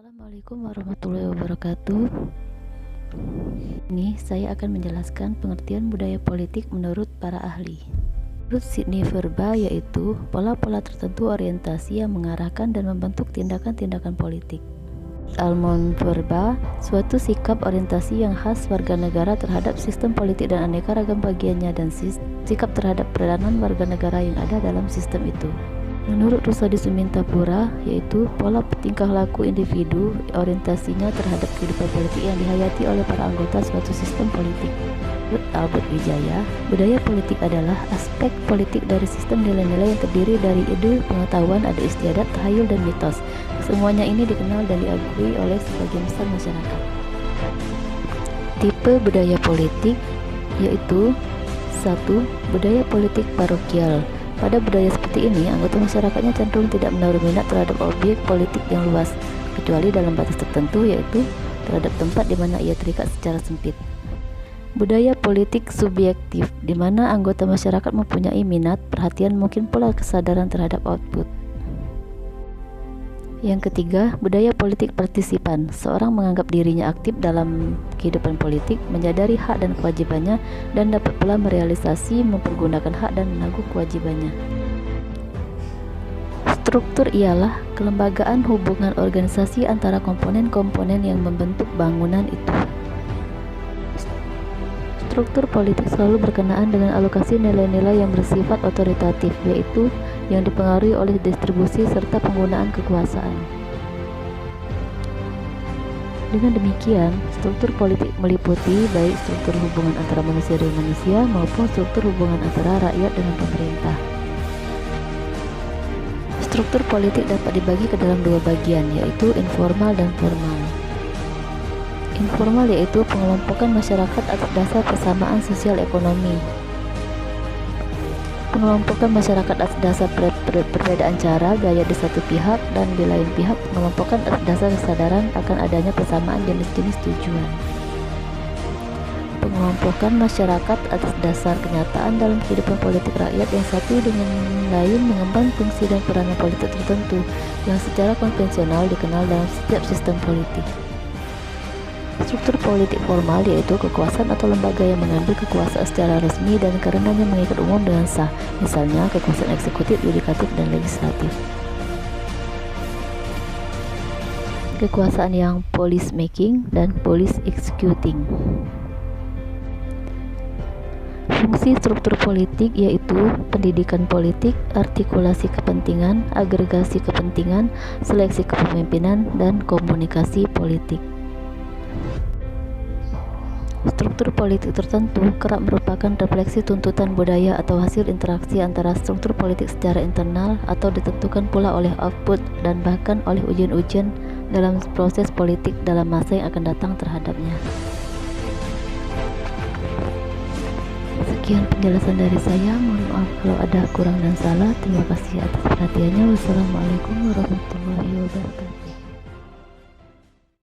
Assalamualaikum warahmatullahi wabarakatuh. Ini saya akan menjelaskan pengertian budaya politik menurut para ahli. Menurut Sidney Verba, yaitu pola-pola tertentu orientasi yang mengarahkan dan membentuk tindakan-tindakan politik. Almond Verba, suatu sikap orientasi yang khas warga negara terhadap sistem politik dan aneka ragam bagiannya dan sikap terhadap peranan warga negara yang ada dalam sistem itu. Menurut Rusadi Sumintapura, yaitu pola tingkah laku individu orientasinya terhadap kehidupan politik yang dihayati oleh para anggota suatu sistem politik. Menurut Albert Wijaya, budaya politik adalah aspek politik dari sistem nilai-nilai yang terdiri dari ide, pengetahuan, adu istiadat, tahayul, dan mitos. Semuanya ini dikenal dan diakui oleh sebagian besar masyarakat. Tipe budaya politik yaitu 1. Budaya politik parokial. Pada budaya seperti ini, anggota masyarakatnya cenderung tidak menaruh minat terhadap objek politik yang luas, kecuali dalam batas tertentu, yaitu terhadap tempat di mana ia terikat secara sempit. Budaya politik subjektif, di mana anggota masyarakat mempunyai minat, perhatian, mungkin pula kesadaran terhadap output. Yang ketiga, budaya politik partisipan. Seorang menganggap dirinya aktif dalam kehidupan politik, menyadari hak dan kewajibannya, dan dapat pula merealisasi, mempergunakan hak dan menanggung kewajibannya. Struktur ialah kelembagaan hubungan organisasi antara komponen-komponen yang membentuk bangunan itu. Struktur politik selalu berkenaan dengan alokasi nilai-nilai yang bersifat otoritatif, yaitu yang dipengaruhi oleh distribusi serta penggunaan kekuasaan. Dengan demikian, struktur politik meliputi baik struktur hubungan antara manusia dengan manusia maupun struktur hubungan antara rakyat dengan pemerintah. Struktur politik dapat dibagi ke dalam dua bagian, yaitu informal dan formal. Informal yaitu pengelompokan masyarakat atas dasar persamaan sosial ekonomi. Pengelompokan masyarakat atas dasar perbedaan cara, gaya di satu pihak, dan di lain pihak pengelompokan atas dasar kesadaran akan adanya persamaan jenis-jenis tujuan. Pengelompokan masyarakat atas dasar kenyataan dalam kehidupan politik rakyat yang satu dengan lain mengemban fungsi dan peranan politik tertentu yang secara konvensional dikenal dalam setiap sistem politik. Struktur politik formal yaitu kekuasaan atau lembaga yang mengambil kekuasaan secara resmi dan karenanya mengikat umum dengan sah, misalnya kekuasaan eksekutif, yudikatif, dan legislatif. Kekuasaan yang policy making dan policy executing. Fungsi struktur politik yaitu pendidikan politik, artikulasi kepentingan, agregasi kepentingan, seleksi kepemimpinan, dan komunikasi politik. Struktur politik tertentu kerap merupakan refleksi tuntutan budaya atau hasil interaksi antara struktur politik secara internal atau ditentukan pula oleh output dan bahkan oleh ujian-ujian dalam proses politik dalam masa yang akan datang terhadapnya. Sekian penjelasan dari saya, mohon maaf kalau ada kurang dan salah. Terima kasih atas perhatiannya. Wassalamualaikum warahmatullahi wabarakatuh.